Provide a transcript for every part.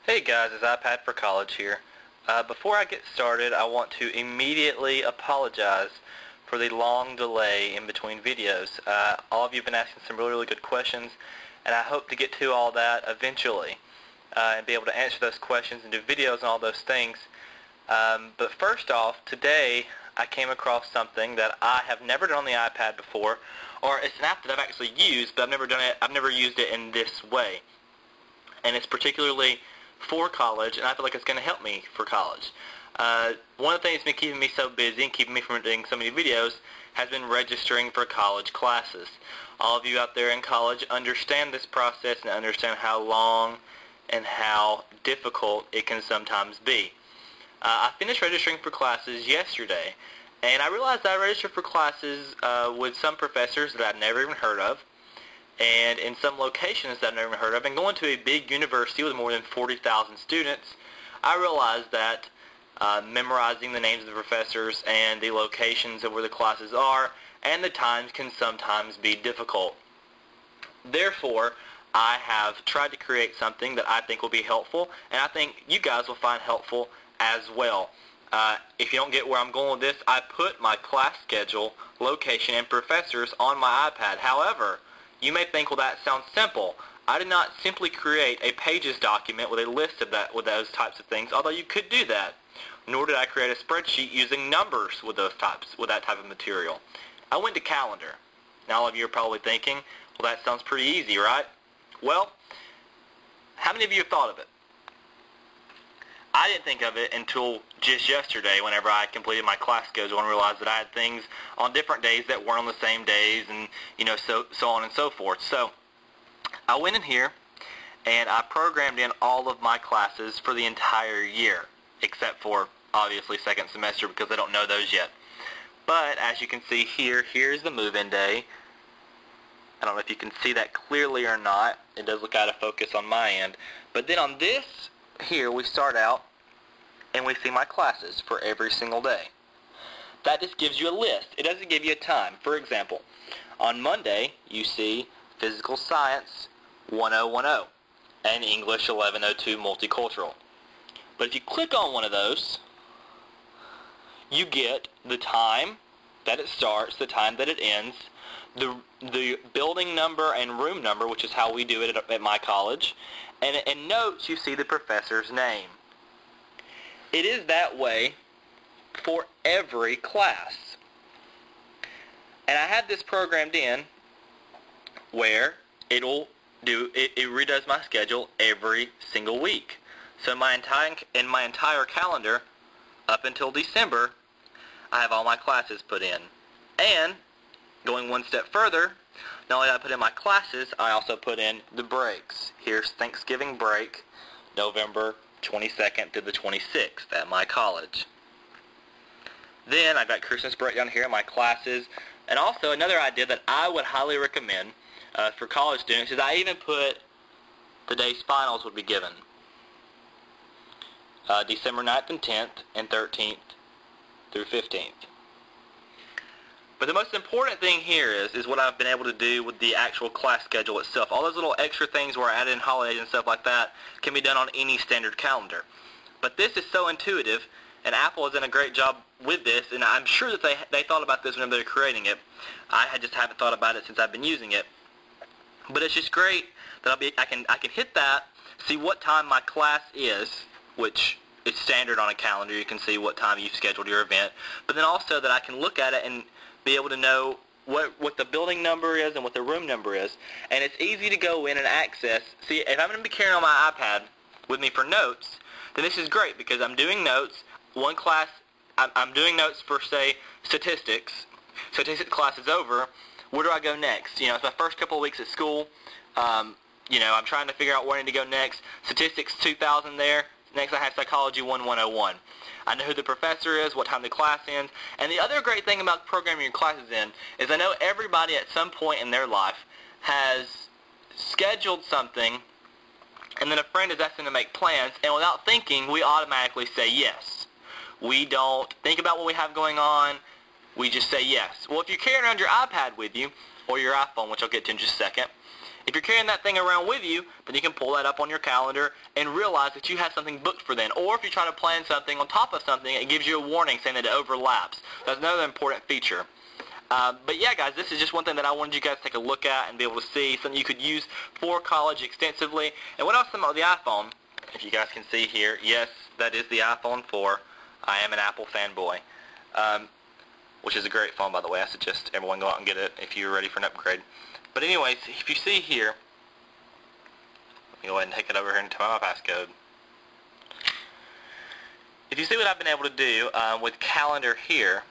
Hey guys, it's iPad for College here. Before I get started, I want to immediately apologize for the long delay in between videos. All of you have been asking some really good questions, and I hope to get to all that eventually and be able to answer those questions and do videos and all those things. But first off, today I came across something that I have never done on the iPad before, or it's an app that I've actually used, but I've never used it in this way. And it's particularly for college, and I feel like it's going to help me for college. One of the things that's been keeping me so busy and keeping me from doing so many videos has been registering for college classes. All of you out there in college understand this process and understand how long and how difficult it can sometimes be. I finished registering for classes yesterday, and I realized that I registered for classes with some professors that I'd never even heard of, and in some locations that I've never even heard of. And going to a big university with more than 40,000 students, I realized that memorizing the names of the professors and the locations of where the classes are and the times can sometimes be difficult. Therefore, I have tried to create something that I think will be helpful, and I think you guys will find helpful as well. If you don't get where I'm going with this, I put my class schedule, location, and professors on my iPad. However, you may think, well, that sounds simple. I did not simply create a Pages document with a list of those types of things, although you could do that. Nor did I create a spreadsheet using numbers with that type of material. I went to Calendar. Now all of you are probably thinking, well, that sounds pretty easy, right? Well, how many of you have thought of it? I didn't think of it until just yesterday whenever I completed my class schedule and realized that I had things on different days that weren't on the same days, and so on and so forth. So I went in here and I programmed in all of my classes for the entire year, except for obviously second semester because I don't know those yet. But as you can see here, here's the move-in day. I don't know if you can see that clearly or not. It does look out of focus on my end. But then on this here, we start out and we see my classes for every single day. That just gives you a list. It doesn't give you a time. For example, on Monday you see Physical Science 1010 and English 1102 Multicultural. But if you click on one of those, you get the time that it starts, the time that it ends, the building number and room number, which is how we do it at my college, and in notes you see the professor's name. It is that way for every class. And I have this programmed in where it redoes my schedule every single week. So in my entire calendar up until December, I have all my classes put in. And going one step further, not only did I put in my classes, I also put in the breaks. Here's Thanksgiving break, November 22nd to the 26th at my college. Then I've got Christmas break down here in my classes. And also another idea that I would highly recommend for college students is I even put the days finals would be given. December 9th and 10th and 13th through 15th. But the most important thing here is what I've been able to do with the actual class schedule itself. All those little extra things where I add in holidays and stuff like that can be done on any standard calendar. But this is so intuitive, and Apple has done a great job with this, and I'm sure that they thought about this whenever they were creating it. I just haven't thought about it since I've been using it. But it's just great that I can hit that, see what time my class is, which is standard on a calendar. You can see what time you've scheduled your event. But then also that I can look at it and be able to know what the building number is and what the room number is. And it's easy to go in and access. See, if I'm going to be carrying on my iPad with me for notes, then this is great because I'm doing notes. One class, I'm doing notes for, say, statistics. Statistics class is over. Where do I go next? It's my first couple of weeks at school. I'm trying to figure out where I need to go next. Statistics 2000 there. Next I have Psychology 1101. I know who the professor is, what time the class ends. And the other great thing about programming your classes in is I know everybody at some point in their life has scheduled something, and then a friend is asking to make plans, and without thinking, we automatically say yes. We don't think about what we have going on. We just say yes. Well, if you're carrying around your iPad with you, or your iPhone, which I'll get to in just a second, If you're carrying that thing around with you, then you can pull that up on your calendar and realize that you have something booked for then. Or if you try to plan something on top of something, it gives you a warning saying that it overlaps. That's another important feature. But yeah, guys, this is just one thing that I wanted you guys to take a look at and be able to see, something you could use for college extensively. And what else about the iPhone? If you guys can see here, yes, that is the iPhone 4. I am an Apple fanboy, which is a great phone, by the way. I suggest everyone go out and get it if you're ready for an upgrade. But anyways, if you see here, let me go ahead and take it over here into my passcode. If you see what I've been able to do with calendar here,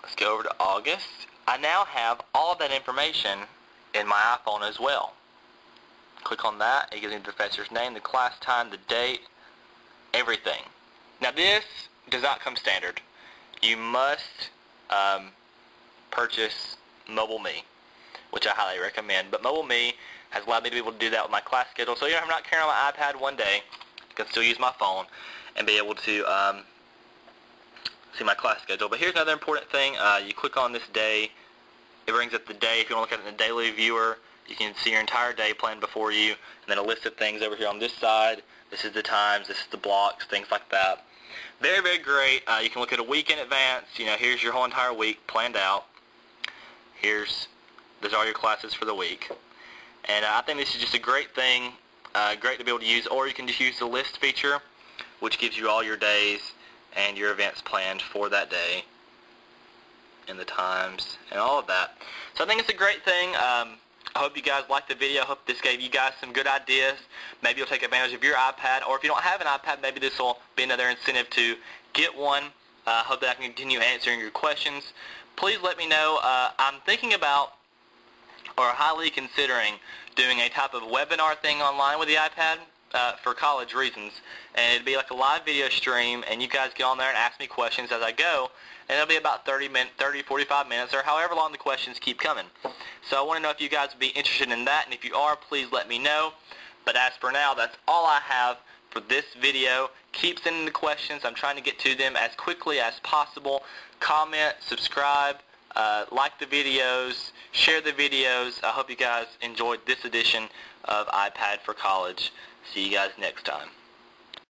let's go over to August. I now have all of that information in my iPhone as well. Click on that. It gives me the professor's name, the class time, the date, everything. Now this does not come standard. You must purchase Mobile Me, which I highly recommend. But Mobile Me has allowed me to be able to do that with my class schedule. So I'm not carrying my iPad one day. I can still use my phone and be able to see my class schedule. But here's another important thing. You click on this day. It brings up the day. If you want to look at it in the daily viewer, you can see your entire day planned before you, and then a list of things over here on this side. This is the times, this is the blocks, things like that. Very, very great. You can look at a week in advance. You know, here's your whole entire week planned out. There's all your classes for the week. And I think this is just a great thing, great to be able to use. Or you can just use the list feature, which gives you all your days and your events planned for that day, and the times, and all of that. So I think it's a great thing. I hope you guys liked the video. I hope this gave you guys some good ideas. Maybe you'll take advantage of your iPad, or if you don't have an iPad, maybe this will be another incentive to get one. I hope that I can continue answering your questions. Please let me know. I'm thinking about, or highly considering, doing a type of webinar thing online with the iPad for college reasons. And it'd be like a live video stream, and you guys get on there and ask me questions as I go. And it'll be about 30, 45 minutes, or however long the questions keep coming. So I want to know if you guys would be interested in that, and if you are, please let me know. But as for now, that's all I have for this video. Keep sending the questions. I'm trying to get to them as quickly as possible. Comment, subscribe, like the videos, share the videos. I hope you guys enjoyed this edition of iPad for College. See you guys next time.